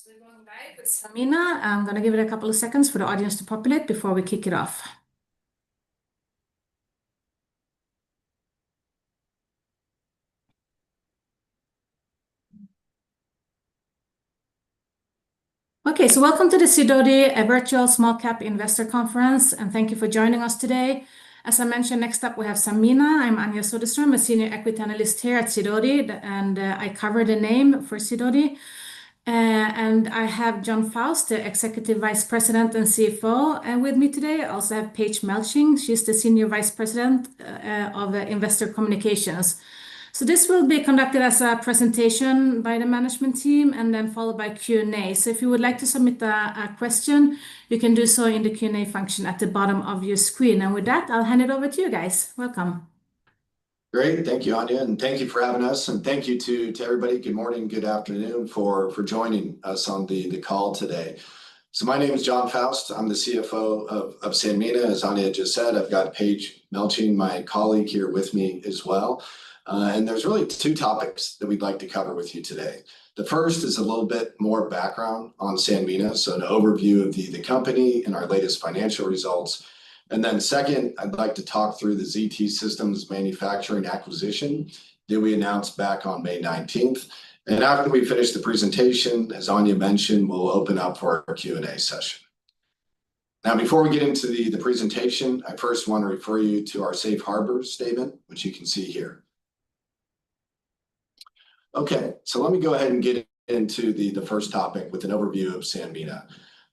So we're going live with Sanmina. I'm going to give it a couple of seconds for the audience to populate before we kick it off. Okay, so welcome to the Sidoti, a virtual small cap investor conference, and thank you for joining us today. As I mentioned, next up we have Sanmina. I'm Anja Soderstrom, a senior equity analyst here at Sidoti, and I cover the name for Sidoti. And I have John Faust, the Executive Vice President and CFO. And with me today, I also have Paige Melching. She's the Senior Vice President of Investor Communications. So this will be conducted as a presentation by the management team and then followed by Q&A. So if you would like to submit a question, you can do so in the Q&A function at the bottom of your screen. And with that, I'll hand it over to you guys. Welcome. Great. Thank you, Anja, and thank you for having us. And thank you to everybody. Good morning, good afternoon for joining us on the call today. So my name is John Faust. I'm the CFO of Sanmina. As Anja just said, I've got Paige Melching, my colleague, here with me as well. And there's really two topics that we'd like to cover with you today. The first is a little bit more background on Sanmina, so an overview of the company and our latest financial results. And then second, I'd like to talk through the ZT Systems manufacturing acquisition that we announced back on May 19th. And after we finish the presentation, as Anja mentioned, we'll open up for our Q&A session. Now, before we get into the presentation, I first want to refer you to our safe harbor statement, which you can see here. Okay, so let me go ahead and get into the first topic with an overview of Sanmina.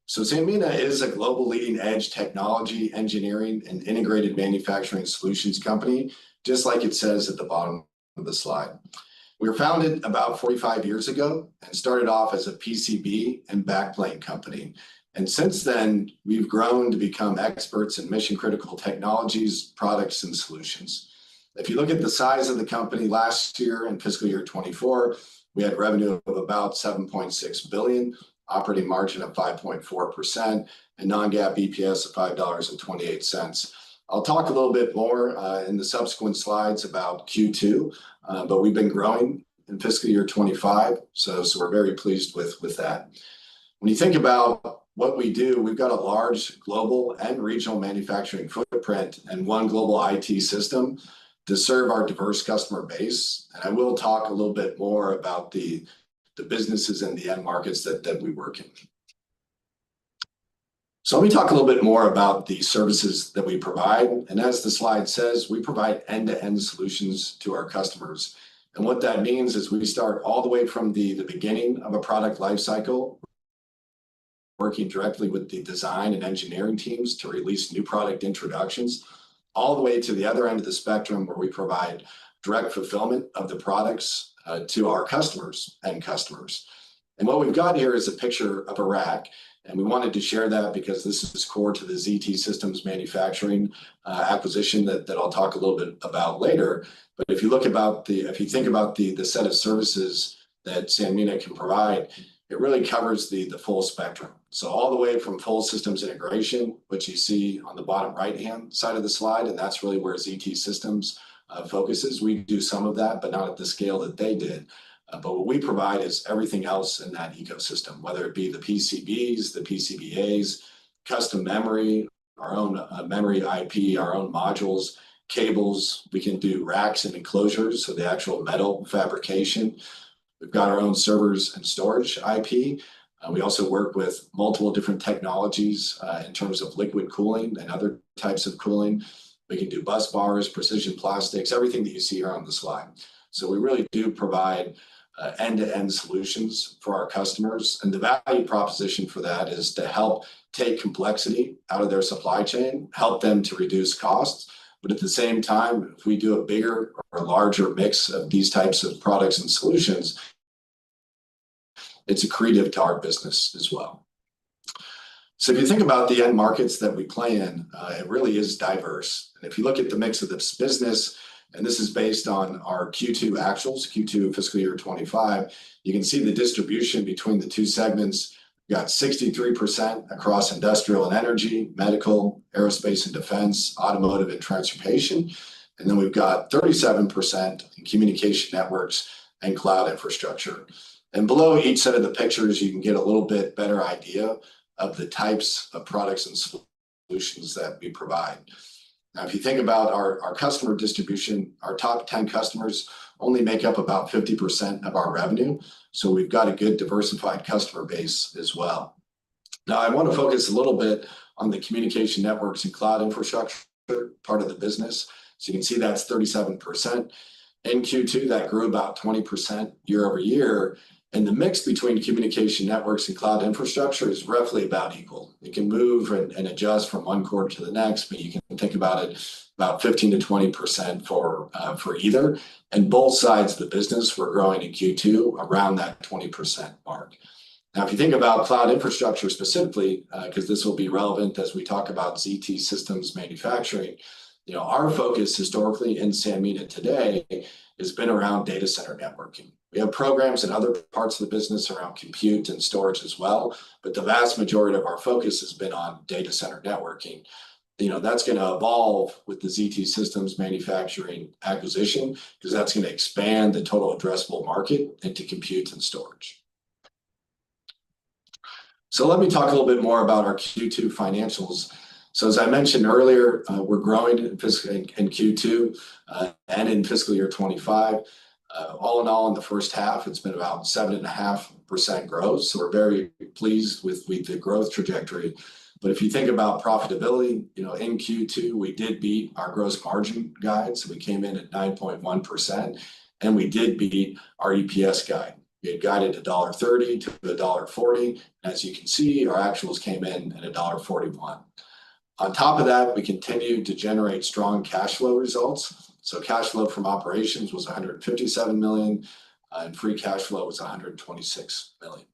So Sanmina is a global leading edge technology, engineering, and integrated manufacturing solutions company, just like it says at the bottom of the slide. We were founded about 45 years ago and started off as a PCB and backplane company. And since then, we've grown to become experts in mission critical technologies, products, and solutions. If you look at the size of the company last year in fiscal year 24, we had revenue of about 7.6 billion. Operating margin of 5.4%, and non-GAAP EPS of $5.28. I'll talk a little bit more in the subsequent slides about Q2, but we've been growing in fiscal year 25, so we're very pleased with that. When you think about what we do, we've got a large global and regional manufacturing footprint and one global IT system to serve our diverse customer base. And I will talk a little bit more about the businesses and the end markets that we work in. So let me talk a little bit more about the services that we provide. And as the slide says, we provide end-to-end solutions to our customers. And what that means is we start all the way from the beginning of a product lifecycle, working directly with the design and engineering teams to release new product introductions, all the way to the other end of the spectrum where we provide direct fulfillment of the products to our customers and customers. And what we've got here is a picture of a rack, and we wanted to share that because this is core to the ZT Systems manufacturing acquisition that I'll talk a little bit about later. But if you think about the set of services that Sanmina can provide, it really covers the full spectrum. So all the way from full systems integration, which you see on the bottom right-hand side of the slide, and that's really where ZT Systems focuses. We do some of that, but not at the scale that they did. But what we provide is everything else in that ecosystem, whether it be the PCBs, the PCBAs, custom memory, our own memory IP, our own modules, cables. We can do racks and enclosures, so the actual metal fabrication. We've got our own servers and storage IP. We also work with multiple different technologies in terms of liquid cooling and other types of cooling. We can do bus bars, precision plastics, everything that you see here on the slide. So we really do provide end-to-end solutions for our customers. And the value proposition for that is to help take complexity out of their supply chain, help them to reduce costs. But at the same time, if we do a bigger or larger mix of these types of products and solutions, it's accretive to our business as well. So if you think about the end markets that we play in, it really is diverse. And if you look at the mix of this business, and this is based on our Q2 actuals, Q2 fiscal year 25, you can see the distribution between the two segments. We've got 63% across industrial and energy, medical, aerospace and defense, automotive and transportation. And then we've got 37% in communication networks and cloud infrastructure. And below each set of the pictures, you can get a little bit better idea of the types of products and solutions that we provide. Now, if you think about our customer distribution, our top 10 customers only make up about 50% of our revenue. So we've got a good diversified customer base as well. Now, I want to focus a little bit on the communication networks and cloud infrastructure part of the business. So you can see that's 37%. In Q2, that grew about 20% year over year. And the mix between communication networks and cloud infrastructure is roughly about equal. It can move and adjust from one quarter to the next, but you can think about it about 15 to 20% for either. And both sides of the business were growing in Q2 around that 20% mark. Now, if you think about cloud infrastructure specifically, because this will be relevant as we talk about ZT Systems manufacturing, our focus historically in Sanmina today has been around data center networking. We have programs in other parts of the business around compute and storage as well, but the vast majority of our focus has been on data center networking. That's going to evolve with the ZT Systems manufacturing acquisition, because that's going to expand the total addressable market into compute and storage. So let me talk a little bit more about our Q2 financials. So as I mentioned earlier, we're growing in Q2 and in fiscal year 25. All in all, in the first half, it's been about 7.5% growth. So we're very pleased with the growth trajectory. But if you think about profitability, in Q2, we did beat our gross margin guide. So we came in at 9.1%, and we did beat our EPS guide. We had guided $1.30 to $1.40. As you can see, our actuals came in at $1.41. On top of that, we continued to generate strong cash flow results. So cash flow from operations was $157 million, and free cash flow was $126 million.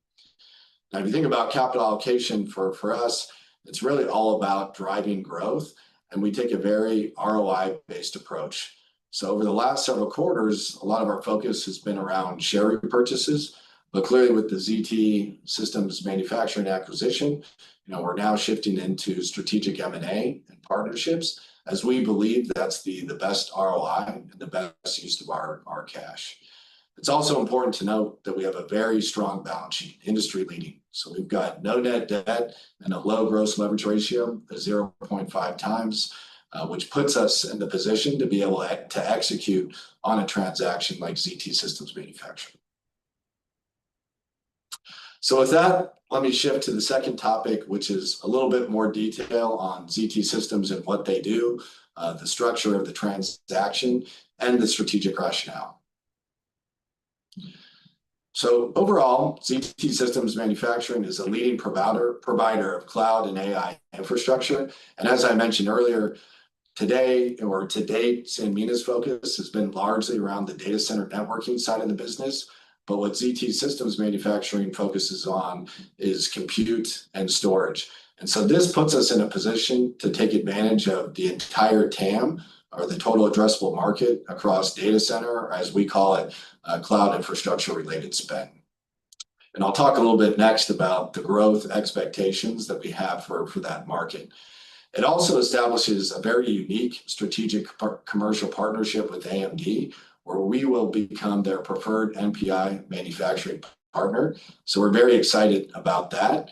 Now, if you think about capital allocation for us, it's really all about driving growth, and we take a very ROI-based approach. So over the last several quarters, a lot of our focus has been around share repurchases, but clearly with the ZT Systems manufacturing acquisition, we're now shifting into strategic M&A and partnerships, as we believe that's the best ROI and the best use of our cash. It's also important to note that we have a very strong balance sheet, industry leading. So we've got no net debt and a low gross leverage ratio of 0.5 times, which puts us in the position to be able to execute on a transaction like ZT Systems manufacturing. So with that, let me shift to the second topic, which is a little bit more detail on ZT Systems and what they do, the structure of the transaction, and the strategic rationale. So overall, ZT Systems manufacturing is a leading provider of cloud and AI infrastructure. And as I mentioned earlier, to date, Sanmina's focus has been largely around the data center networking side of the business. But what ZT Systems manufacturing focuses on is compute and storage. And so this puts us in a position to take advantage of the entire TAM, or the total addressable market, across data center, or as we call it, cloud infrastructure related spend. And I'll talk a little bit next about the growth expectations that we have for that market. It also establishes a very unique strategic commercial partnership with AMD, where we will become their preferred NPI manufacturing partner. So we're very excited about that.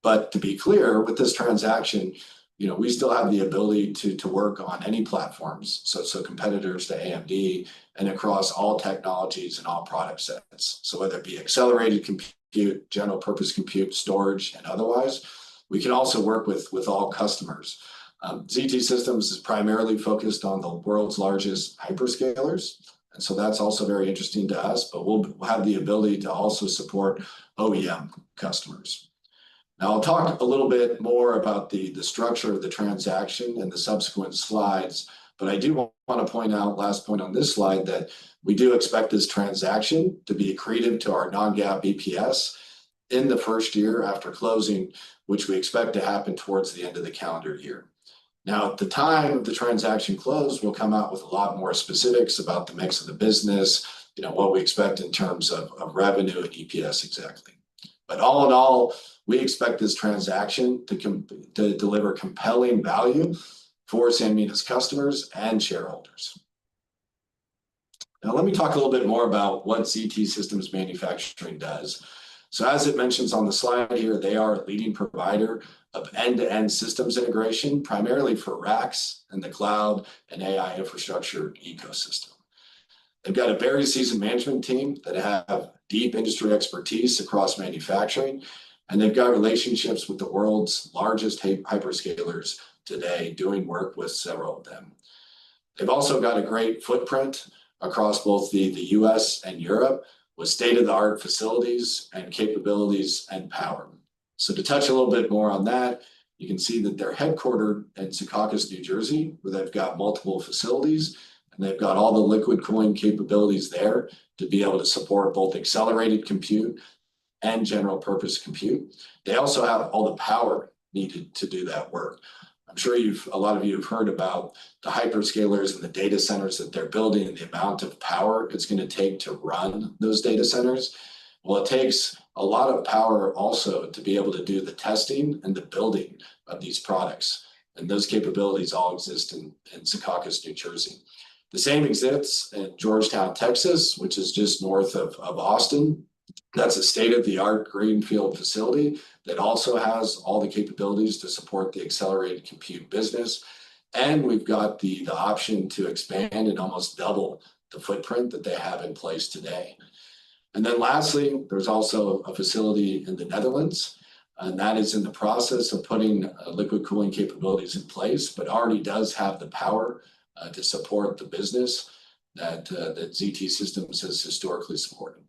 But to be clear, with this transaction, we still have the ability to work on any platforms, so competitors to AMD, and across all technologies and all product sets. So whether it be accelerated compute, general purpose compute, storage, and otherwise, we can also work with all customers. ZT Systems is primarily focused on the world's largest hyperscalers. And so that's also very interesting to us, but we'll have the ability to also support OEM customers. Now, I'll talk a little bit more about the structure of the transaction and the subsequent slides, but I do want to point out, last point on this slide, that we do expect this transaction to be accretive to our non-GAAP EPS in the first year after closing, which we expect to happen towards the end of the calendar year. Now, at the time of the transaction close, we'll come out with a lot more specifics about the mix of the business, what we expect in terms of revenue and EPS exactly. But all in all, we expect this transaction to deliver compelling value for Sanmina's customers and shareholders. Now, let me talk a little bit more about what ZT Systems Manufacturing does. So as it mentions on the slide here, they are a leading provider of end-to-end systems integration, primarily for racks and the cloud and AI infrastructure ecosystem. They've got a very seasoned management team that have deep industry expertise across manufacturing, and they've got relationships with the world's largest hyperscalers today, doing work with several of them. They've also got a great footprint across both the US and Europe with state-of-the-art facilities and capabilities and power. So to touch a little bit more on that, you can see that they're headquartered in Secaucus, New Jersey, where they've got multiple facilities, and they've got all the liquid cooling capabilities there to be able to support both accelerated compute and general purpose compute. They also have all the power needed to do that work. I'm sure a lot of you have heard about the hyperscalers and the data centers that they're building and the amount of power it's going to take to run those data centers. Well, it takes a lot of power also to be able to do the testing and the building of these products. And those capabilities all exist in Secaucus, New Jersey. The same exists in Georgetown, Texas, which is just north of Austin. That's a state-of-the-art greenfield facility that also has all the capabilities to support the accelerated compute business. And we've got the option to expand and almost double the footprint that they have in place today. And then lastly, there's also a facility in the Netherlands, and that is in the process of putting liquid cooling capabilities in place, but already does have the power to support the business that ZT Systems has historically supported.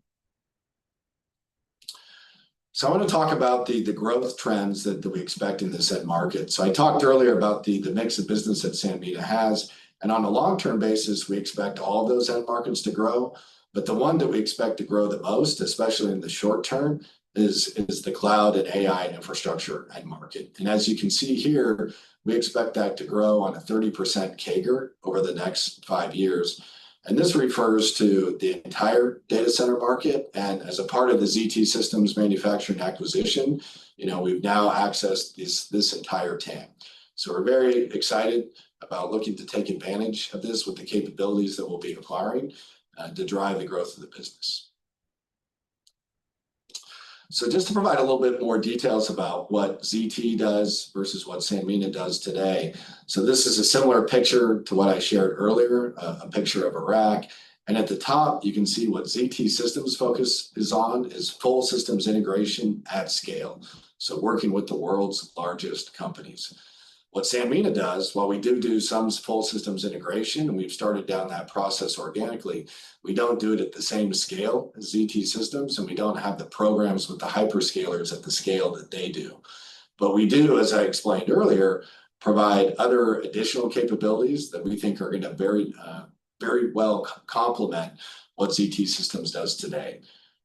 So I want to talk about the growth trends that we expect in this end market. So I talked earlier about the mix of business that Sanmina has, and on a long-term basis, we expect all of those end markets to grow. But the one that we expect to grow the most, especially in the short term, is the cloud and AI infrastructure end market. And as you can see here, we expect that to grow on a 30% CAGR over the next 5 years. And this refers to the entire data center market. And as a part of the ZT Systems Manufacturing acquisition, we've now accessed this entire TAM. So we're very excited about looking to take advantage of this with the capabilities that we'll be acquiring to drive the growth of the business. So just to provide a little bit more details about what ZT does versus what Sanmina does today. So this is a similar picture to what I shared earlier, a picture of a rack. And at the top, you can see what ZT Systems focus is on is full systems integration at scale. So working with the world's largest companies. What Sanmina does, while we do some full systems integration, and we've started down that process organically, we don't do it at the same scale as ZT Systems, and we don't have the programs with the hyperscalers at the scale that they do. But we do, as I explained earlier, provide other additional capabilities that we think are going to very well complement what ZT Systems does today.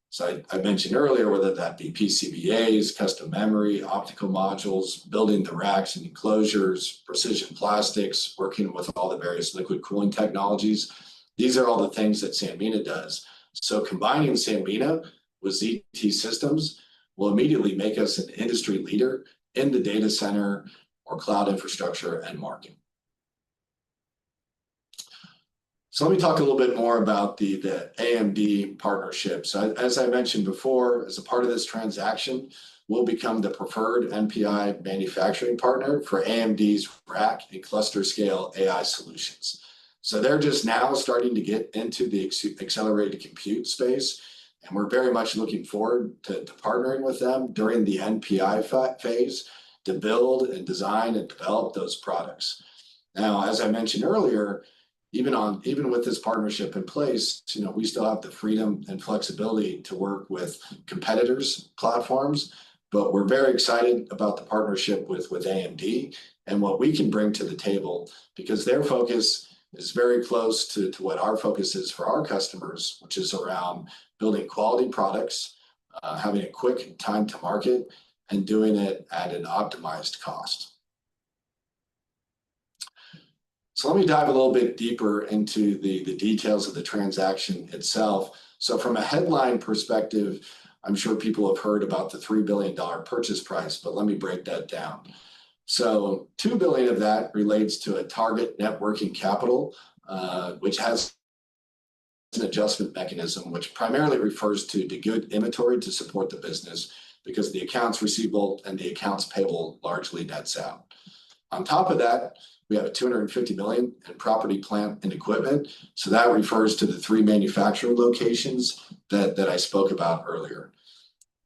So I mentioned earlier, whether that be PCBAs, custom memory, optical modules, building the racks and enclosures, precision plastics, working with all the various liquid cooling technologies. These are all the things that Sanmina does. So combining Sanmina with ZT Systems will immediately make us an industry leader in the data center or cloud infrastructure end market. So let me talk a little bit more about the AMD partnership. So as I mentioned before, as a part of this transaction, we'll become the preferred NPI manufacturing partner for AMD's rack and cluster scale AI solutions. So they're just now starting to get into the accelerated compute space, and we're very much looking forward to partnering with them during the NPI phase to build and design and develop those products. Now, as I mentioned earlier, even with this partnership in place, we still have the freedom and flexibility to work with competitors' platforms, but we're very excited about the partnership with AMD and what we can bring to the table, because their focus is very close to what our focus is for our customers, which is around building quality products, having a quick time to market, and doing it at an optimized cost. So let me dive a little bit deeper into the details of the transaction itself. So from a headline perspective, I'm sure people have heard about the $3 billion purchase price, but let me break that down. So $2 billion of that relates to a target net working capital, which has an adjustment mechanism, which primarily refers to good inventory to support the business because the accounts receivable and the accounts payable largely nets out. On top of that, we have $250 million in property, plant, and equipment. So that refers to the 3 manufacturing locations that I spoke about earlier.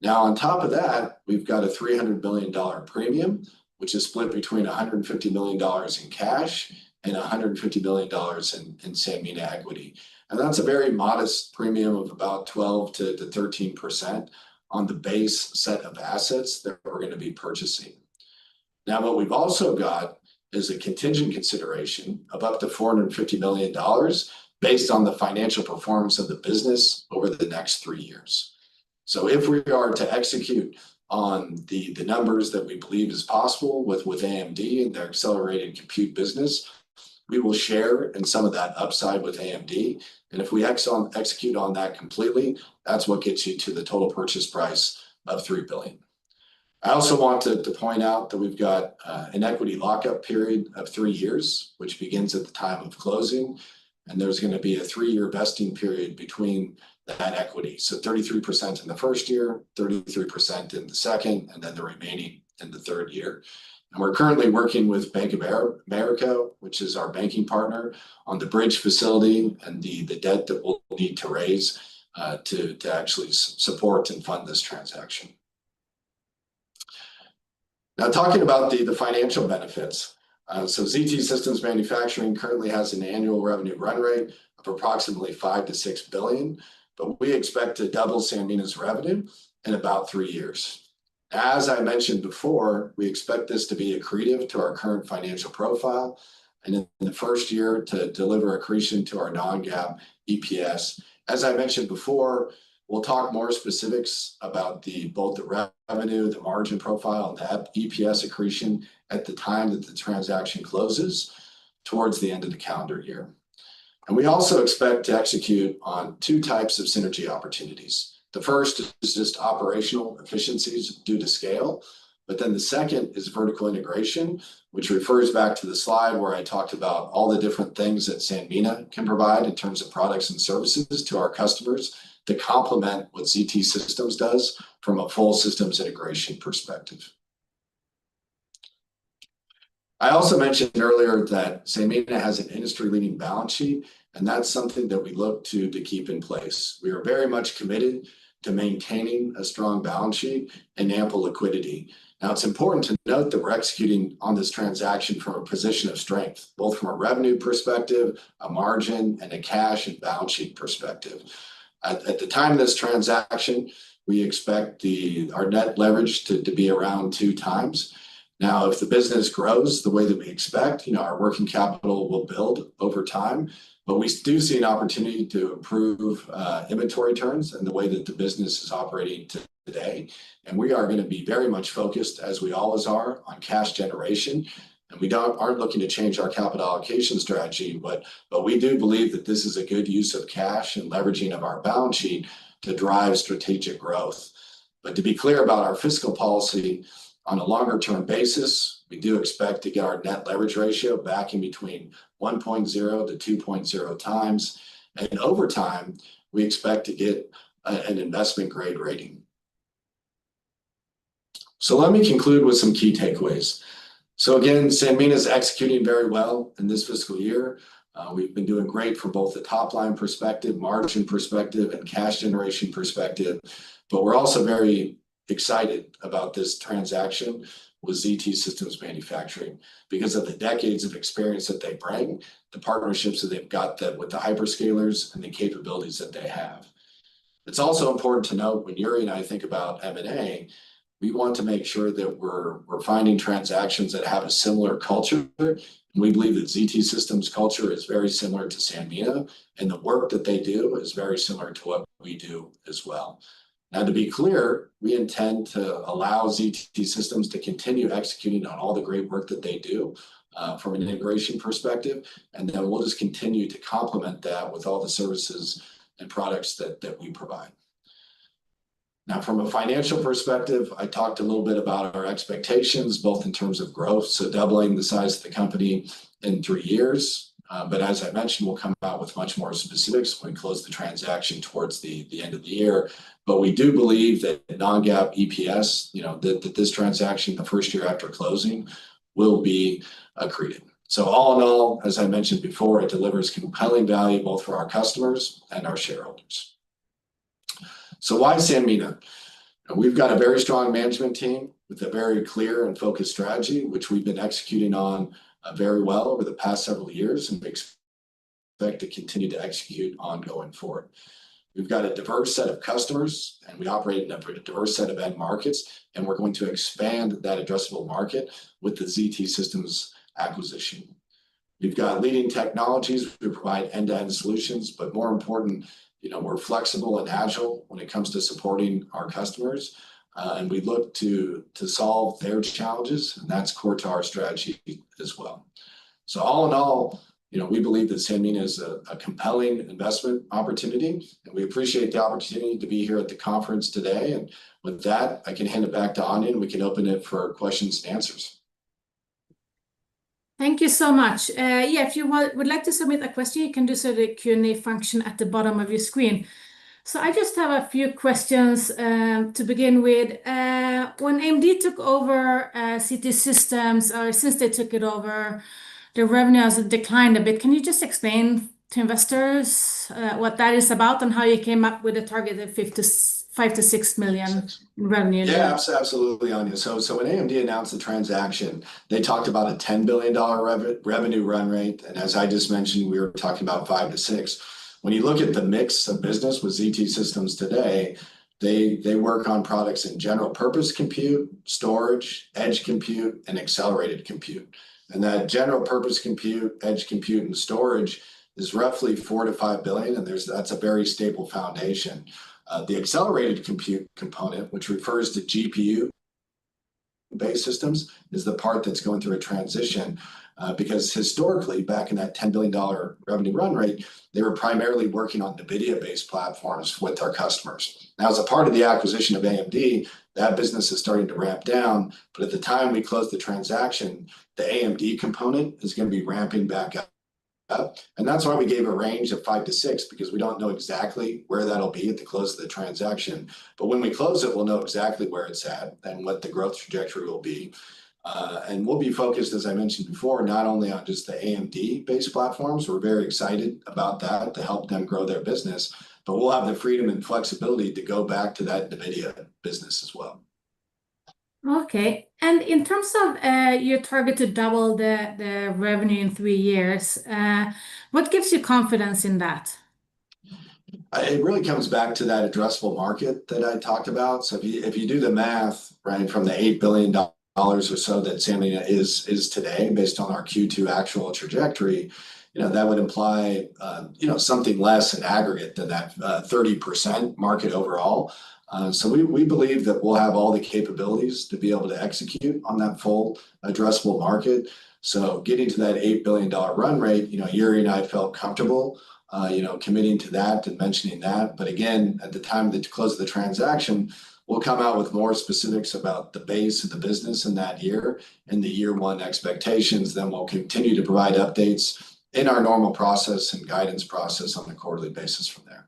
Now, on top of that, we've got a $300 million premium, which is split between $150 million in cash and $150 million in Sanmina equity. And that's a very modest premium of about 12 to 13% on the base set of assets that we're going to be purchasing. Now, what we've also got is a contingent consideration of up to $450 million based on the financial performance of the business over the next 3 years. So if we are to execute on the numbers that we believe is possible with AMD and their accelerated compute business, we will share in some of that upside with AMD. And if we execute on that completely, that's what gets you to the total purchase price of $3 billion. I also want to point out that we've got an equity lockup period of 3 years, which begins at the time of closing. And there's going to be a 3-year vesting period between that equity. So 33% in the first year, 33% in the second, and then the remaining in the third year. And we're currently working with Bank of America, which is our banking partner, on the bridge facility and the debt that we'll need to raise to actually support and fund this transaction. Now, talking about the financial benefits. So ZT Systems Manufacturing currently has an annual revenue run rate of approximately $5 to $6 billion, but we expect to double Sanmina's revenue in about 3 years. As I mentioned before, we expect this to be accretive to our current financial profile, and in the first year to deliver accretion to our non-GAAP EPS. As I mentioned before, we'll talk more specifics about both the revenue, the margin profile, and the EPS accretion at the time that the transaction closes towards the end of the calendar year. And we also expect to execute on 2 types of synergy opportunities. The first is just operational efficiencies due to scale, but then the second is vertical integration, which refers back to the slide where I talked about all the different things that Sanmina can provide in terms of products and services to our customers to complement what ZT Systems does from a full systems integration perspective. I also mentioned earlier that Sanmina has an industry-leading balance sheet, and that's something that we look to keep in place. We are very much committed to maintaining a strong balance sheet and ample liquidity. Now, it's important to note that we're executing on this transaction from a position of strength, both from a revenue perspective, a margin, and a cash and balance sheet perspective. At the time of this transaction, we expect our net leverage to be around 2 times. Now, if the business grows the way that we expect, our working capital will build over time, but we do see an opportunity to improve inventory turns and the way that the business is operating today. And we are going to be very much focused, as we always are, on cash generation. And we aren't looking to change our capital allocation strategy, but we do believe that this is a good use of cash and leveraging of our balance sheet to drive strategic growth. But to be clear about our fiscal policy, on a longer-term basis, we do expect to get our net leverage ratio back in between 1.0 to 2.0 times. And over time, we expect to get an investment grade rating. So let me conclude with some key takeaways. So again, Sanmina is executing very well in this fiscal year. We've been doing great from both the top line perspective, margin perspective, and cash generation perspective. But we're also very excited about this transaction with ZT Systems Manufacturing because of the decades of experience that they bring, the partnerships that they've got with the hyperscalers, and the capabilities that they have. It's also important to note when Yuri and I think about M&A, we want to make sure that we're finding transactions that have a similar culture. And we believe that ZT Systems culture is very similar to Sanmina, and the work that they do is very similar to what we do as well. Now, to be clear, we intend to allow ZT Systems to continue executing on all the great work that they do from an integration perspective, and then we'll just continue to complement that with all the services and products that we provide. Now, from a financial perspective, I talked a little bit about our expectations, both in terms of growth, so doubling the size of the company in 3 years, But as I mentioned, we'll come out with much more specifics when we close the transaction towards the end of the year. But we do believe that non-GAAP EPS, that this transaction, the first year after closing, will be accretive. So all in all, as I mentioned before, it delivers compelling value both for our customers and our shareholders. So why Sanmina? We've got a very strong management team with a very clear and focused strategy, which we've been executing on very well over the past several years, and we expect to continue to execute on going forward. We've got a diverse set of customers, and we operate in a diverse set of end markets, and we're going to expand that addressable market with the ZT Systems acquisition. We've got leading technologies. We provide end-to-end solutions, but more important, we're flexible and agile when it comes to supporting our customers, and we look to solve their challenges, and that's core to our strategy as well. So all in all, we believe that Sanmina is a compelling investment opportunity, and we appreciate the opportunity to be here at the conference today. And with that, I can hand it back to Anya, and we can open it for questions and answers. Thank you so much. If you would like to submit a question, you can do so in the Q&A function at the bottom of your screen. So I just have a few questions to begin with. When AMD took over ZT Systems, or since they took it over, the revenue has declined a bit. Can you just explain to investors what that is about and how you came up with a target of $5 to $6 million in revenue? Yeah, absolutely, Anya. So when AMD announced the transaction, they talked about a $10 billion revenue run rate. And as I just mentioned, we were talking about 5 to 6. When you look at the mix of business with ZT Systems today, they work on products in general purpose compute, storage, edge compute, and accelerated compute. And that general purpose compute, edge compute, and storage is roughly $4 to $5 billion, and that's a very stable foundation. The accelerated compute component, which refers to GPU-based systems, is the part that's going through a transition because historically, back in that $10 billion revenue run rate, they were primarily working on NVIDIA-based platforms with our customers. Now, as a part of the acquisition of AMD, that business is starting to ramp down. But at the time we closed the transaction, the AMD component is going to be ramping back up. And that's why we gave a range of 5 to 6, because we don't know exactly where that'll be at the close of the transaction. But when we close it, we'll know exactly where it's at and what the growth trajectory will be. And we'll be focused, as I mentioned before, not only on just the AMD-based platforms. We're very excited about that to help them grow their business, but we'll have the freedom and flexibility to go back to that NVIDIA business as well. Okay. And in terms of your target to double the revenue in 3 years, what gives you confidence in that? It really comes back to that addressable market that I talked about. So if you do the math, right, from the $8 billion or so that Sanmina is today, based on our Q2 actual trajectory, that would imply something less in aggregate than that 30% market overall. So we believe that we'll have all the capabilities to be able to execute on that full addressable market. So getting to that $8 billion run rate, Yuri and I felt comfortable, committing to that and mentioning that. But again, at the time of the close of the transaction, we'll come out with more specifics about the base of the business in that year and the year one expectations. Then we'll continue to provide updates in our normal process and guidance process on a quarterly basis from there.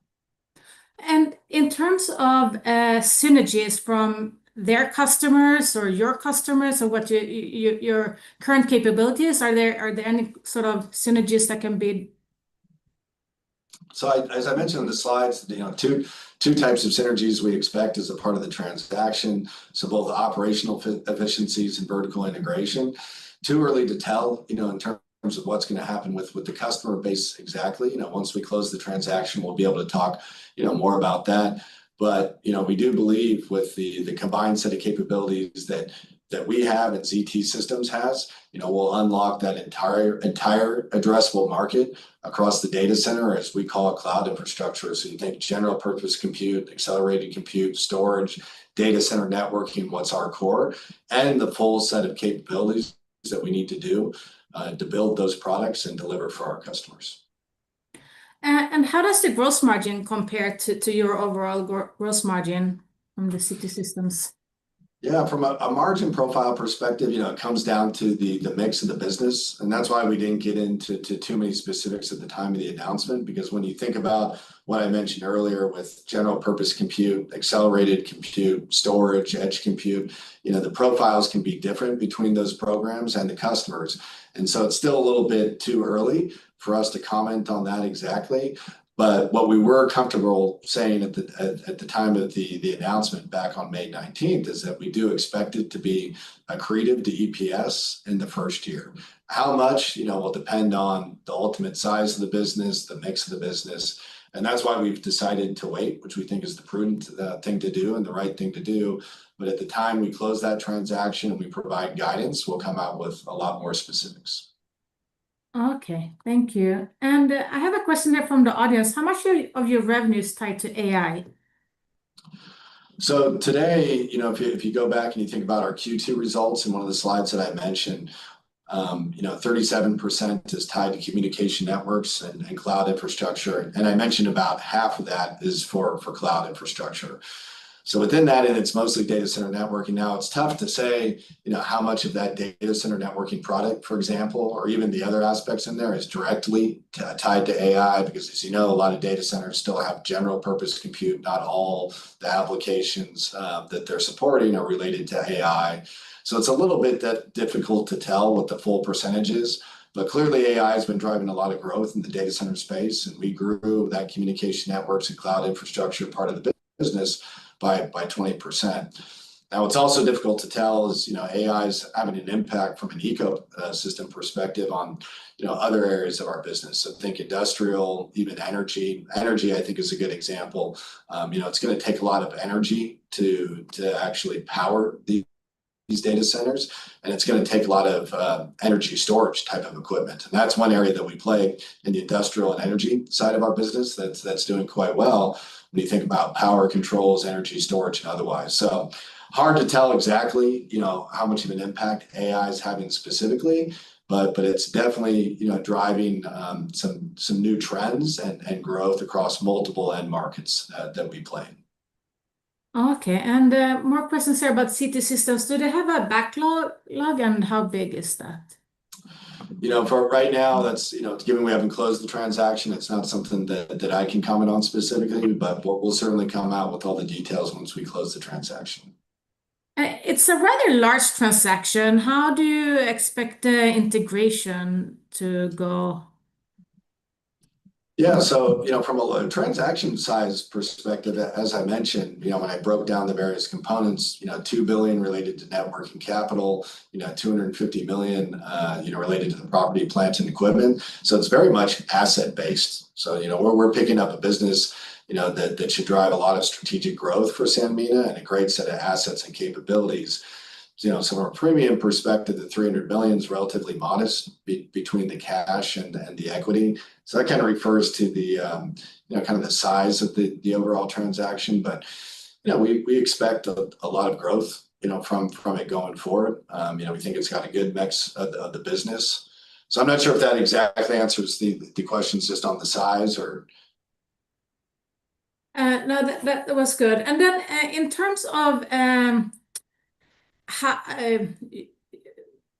And in terms of synergies from their customers or your customers, or what your current capabilities, are there any sort of synergies that can be? So as I mentioned in the slides, two types of synergies we expect as a part of the transaction. So both operational efficiencies and vertical integration. Too early to tell, in terms of what's going to happen with the customer base exactly. Once we close the transaction, we'll be able to talk, more about that. But, we do believe with the combined set of capabilities that we have and ZT Systems has, we'll unlock that entire addressable market across the data center, as we call it, cloud infrastructure. So you think general purpose compute, accelerated compute, storage, data center networking, what's our core, and the full set of capabilities that we need to do to build those products and deliver for our customers. And how does the gross margin compare to your overall gross margin from the ZT Systems? Yeah, from a margin profile perspective, it comes down to the mix of the business. And that's why we didn't get into too many specifics at the time of the announcement, because when you think about what I mentioned earlier with general purpose compute, accelerated compute, storage, edge compute, the profiles can be different between those programs and the customers. And so it's still a little bit too early for us to comment on that exactly. But what we were comfortable saying at the time of the announcement back on May 19th is that we do expect it to be accretive to EPS in the first year. How much, will depend on the ultimate size of the business, the mix of the business. And that's why we've decided to wait, which we think is the prudent thing to do and the right thing to do. But at the time we close that transaction and we provide guidance, we'll come out with a lot more specifics. Okay, thank you. And I have a question there from the audience. How much of your revenue is tied to AI? So today, if you go back and you think about our Q2 results and one of the slides that I mentioned, 37% is tied to communication networks and cloud infrastructure. And I mentioned about half of that is for cloud infrastructure. So within that, and it's mostly data center networking. Now it's tough to say, how much of that data center networking product, for example, or even the other aspects in there is directly tied to AI, because as you know, a lot of data centers still have general purpose compute. Not all the applications that they're supporting are related to AI. So it's a little bit difficult to tell what the full percentage is. But clearly AI has been driving a lot of growth in the data center space, and we grew that communication networks and cloud infrastructure part of the business by 20%. Now, what's also difficult to tell is, AI is having an impact from an ecosystem perspective on, other areas of our business. So think industrial, even energy. Energy, I think, is a good example. It's going to take a lot of energy to actually power these data centers, and it's going to take a lot of energy storage type of equipment. And that's one area that we play in the industrial and energy side of our business that's doing quite well when you think about power controls, energy storage, and otherwise. So hard to tell exactly, how much of an impact AI is having specifically, but it's definitely, driving some new trends and growth across multiple end markets that we play in. Okay, and more questions here about CT Systems. Do they have a backlog, and how big is that? For right now, that's, given we haven't closed the transaction, it's not something that I can comment on specifically, but we'll certainly come out with all the details once we close the transaction. It's a rather large transaction. How do you expect the integration to go? Yeah, so from a transaction size perspective, as I mentioned, when I broke down the various components, $2 billion related to net working capital, $250 million, related to the property, plant, and equipment. So it's very much asset based. So we're picking up a business that should drive a lot of strategic growth for Sanmina and a great set of assets and capabilities. So from a premium perspective, the $300 million is relatively modest between the cash and the equity. So that kind of refers to the kind of the size of the overall transaction. But we expect a lot of growth from it going forward. We think it's got a good mix of the business. So I'm not sure if that exactly answers the questions just on the size or. No, that was good. And then in terms of how,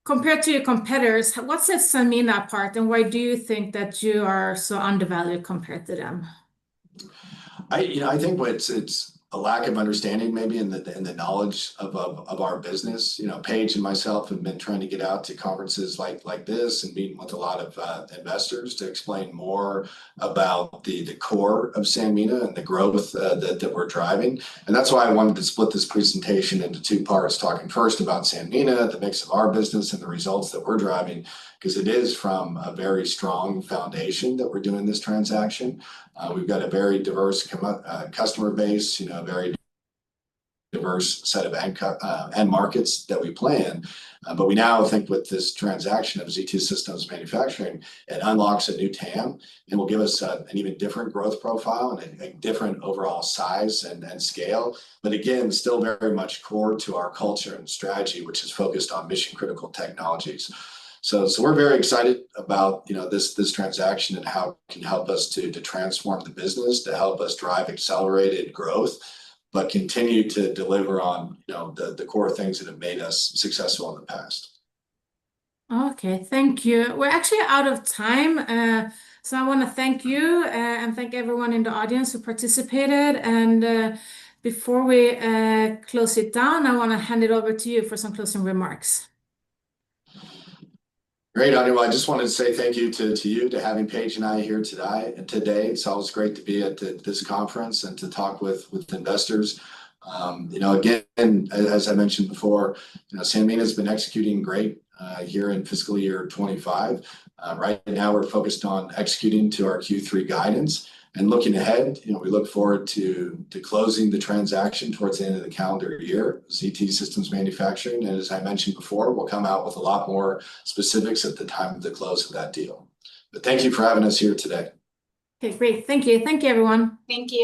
compared to your competitors, what sets Sanmina apart, and why do you think that you are so undervalued compared to them? I think it's a lack of understanding maybe in the knowledge of our business. Paige and myself have been trying to get out to conferences like this and meeting with a lot of investors to explain more about the core of Sanmina and the growth that we're driving. And that's why I wanted to split this presentation into two parts, talking first about Sanmina, the mix of our business and the results that we're driving, because it is from a very strong foundation that we're doing this transaction. We've got a very diverse customer base, a very diverse set of end markets that we play in. But we now think with this transaction of ZT Systems Manufacturing, it unlocks a new TAM and will give us an even different growth profile and a different overall size and scale. But again, still very much core to our culture and strategy, which is focused on mission critical technologies. So we're very excited about this transaction and how it can help us to transform the business, to help us drive accelerated growth. but continue to deliver on, the core things that have made us successful in the past. Okay, thank you. We're actually out of time. So I want to thank you and thank everyone in the audience who participated. And before we close it down, I want to hand it over to you for some closing remarks. Great, Anya. Well, I just wanted to say thank you to you, to having Paige and I here today. It's always great to be at this conference and to talk with investors. Again, as I mentioned before, Sanmina has been executing great here in fiscal year 25. Right now, we're focused on executing to our Q3 guidance and looking ahead. We look forward to closing the transaction towards the end of the calendar year, ZT Systems Manufacturing. And as I mentioned before, we'll come out with a lot more specifics at the time of the close of that deal. But thank you for having us here today. Okay, great. Thank you. Thank you, everyone. Thank you.